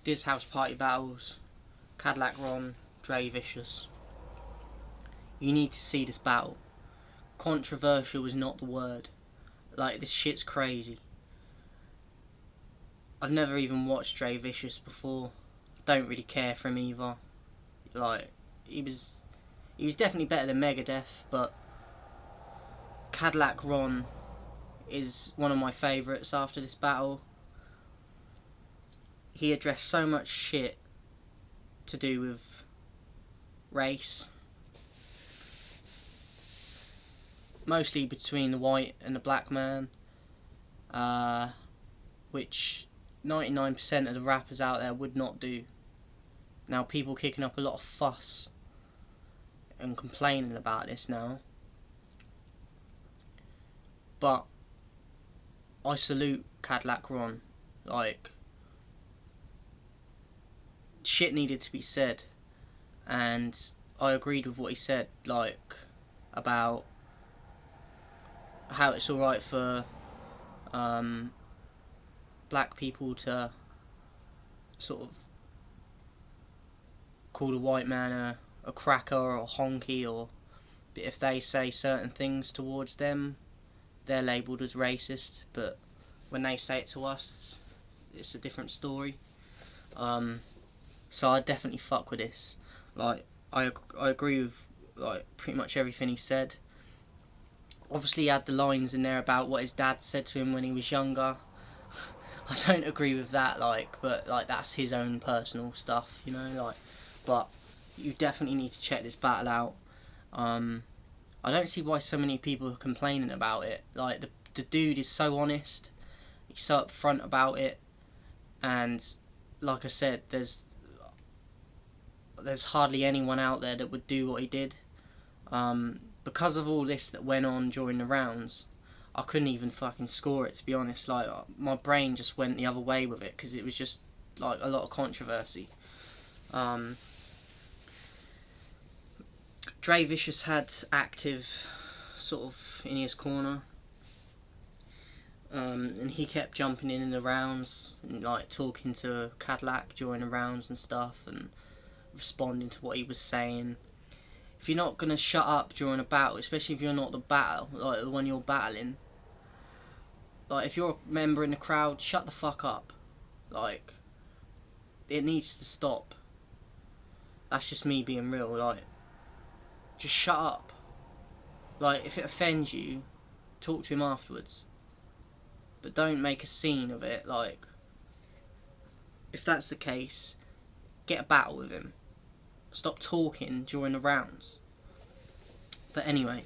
This house party battles, Cadalack Ron, Dre Vishiss. You need to see this battle. Controversial is not the word. Like, this shit's crazy. I've never even watched Dre Vishiss before. Don't really care for him either. Like, he was definitely better than Megadeth, but Cadalack Ron is one of my favourites after this battle. He addressed so much shit to do with race, mostly between the white and the black man, which 99% of the rappers out there would not do. Now, people kicking up a lot of fuss and complaining about this now, but I salute Cadalack Ron. Like, shit needed to be said, and I agreed with what he said, like, about how it's alright for black people to sort of call the white man a cracker or a honky, or if they say certain things towards them, they're labelled as racist, but when they say it to us, it's a different story. So I definitely fuck with this. Like, I agree with like pretty much everything he said. Obviously, he had the lines in there about what his dad said to him when he was younger. I don't agree with that, like, but like that's his own personal stuff, you know, like. But you definitely need to check this battle out. I don't see why so many people are complaining about it. Like, the dude is so honest, he's so upfront about it, and like I said, there's hardly anyone out there that would do what he did. Because of all this that went on during the rounds, I couldn't even fucking score it, to be honest. Like, my brain just went the other way with it, because it was just like a lot of controversy. Dre Vishiss had Active sort of in his corner, and he kept jumping in the rounds and like talking to Cadalack during the rounds and stuff, and responding to what he was saying. If you're not gonna shut up during a battle, especially if you're not the one you're battling, like, if you're a member in the crowd, shut the fuck up. Like, it needs to stop. That's just me being real. Like, just shut up. Like, if it offends you, talk to him afterwards, but don't make a scene of it. Like, if that's the case, get a battle with him. Stop talking during the rounds. But anyway,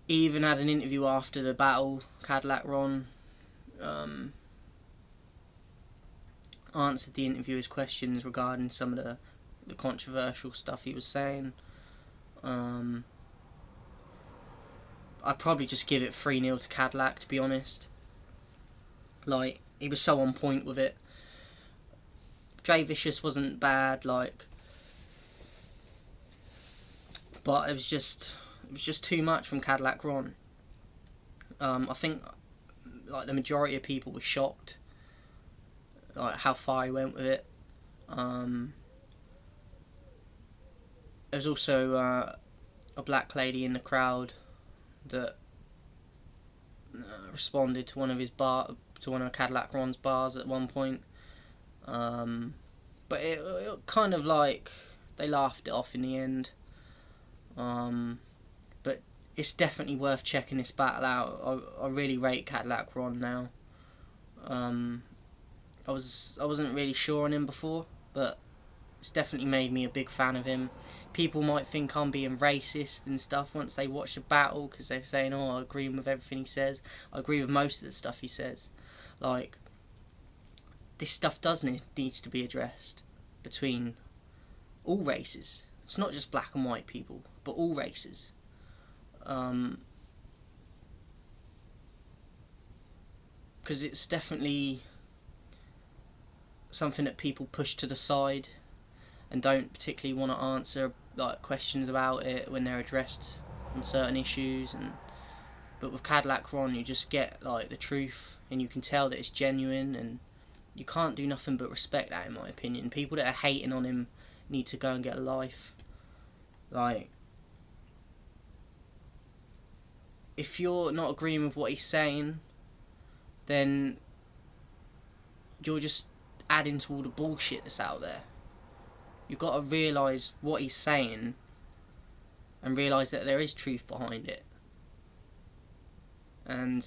he even had an interview after the battle. Cadalack Ron answered the interviewer's questions regarding some of the controversial stuff he was saying. I'd probably just give it 3-0 to Cadalack, to be honest. Like, he was so on point with it. Dre Vishiss wasn't bad, like, but it was just too much from Cadalack Ron. I think like the majority of people were shocked, like, how far he went with it. There was also a black lady in the crowd that responded to one of Cadalack Ron's bars at one point. But it kind of like, they laughed it off in the end. But it's definitely worth checking this battle out. I really rate Cadalack Ron now. I wasn't really sure on him before, but it's definitely made me a big fan of him. People might think I'm being racist and stuff once they watch the battle, because they're saying, oh, I agree with everything he says. I agree with most of the stuff he says. Like, this stuff needs to be addressed between all races. It's not just black and white people, but all races. Because it's definitely something that people push to the side and don't particularly want to answer, like, questions about it when they're addressed on certain issues. And But with Cadalack Ron, you just get like the truth, and you can tell that it's genuine, and you can't do nothing but respect that, in my opinion. People that are hating on him need to go and get a life. Like, if you're not agreeing with what he's saying, then you're just adding to all the bullshit that's out there. You've got to realise what he's saying and realise that there is truth behind it. And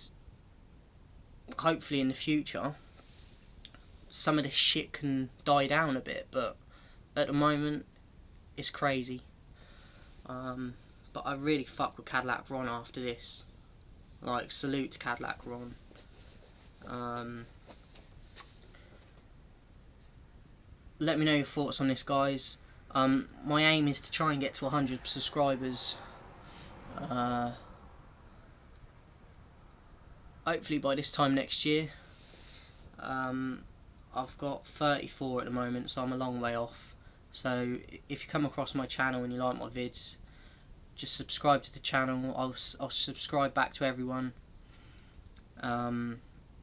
hopefully in the future some of this shit can die down a bit, but at the moment it's crazy. But I really fuck with Cadalack Ron after this. Like, salute to Cadalack Ron. Let me know your thoughts on this, guys. My aim is to try and get to 100 subscribers. Hopefully by this time next year. I've got 34 at the moment, so I'm a long way off. So if you come across my channel and you like my vids, just subscribe to the channel. I'll subscribe back to everyone.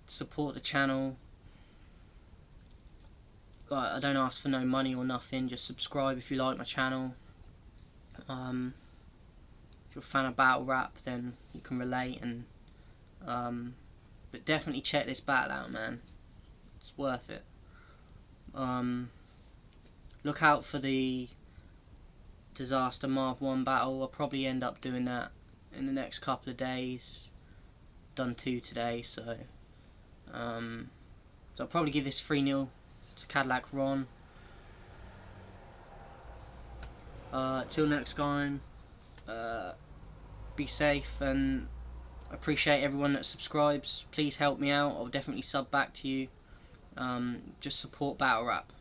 Support the channel. Like, I don't ask for no money or nothing. Just subscribe if you like my channel. If you're a fan of battle rap, then you can relate. And but definitely check this battle out, man. It's worth it. Look out for the Dizaster Marv 1 battle. I'll probably end up doing that in the next couple of days. Done 2 today, so I'll probably give this 3-0 to Cadalack Ron. Till next time, be safe, and appreciate everyone that subscribes. Please help me out. I'll definitely sub back to you. Just support battle rap.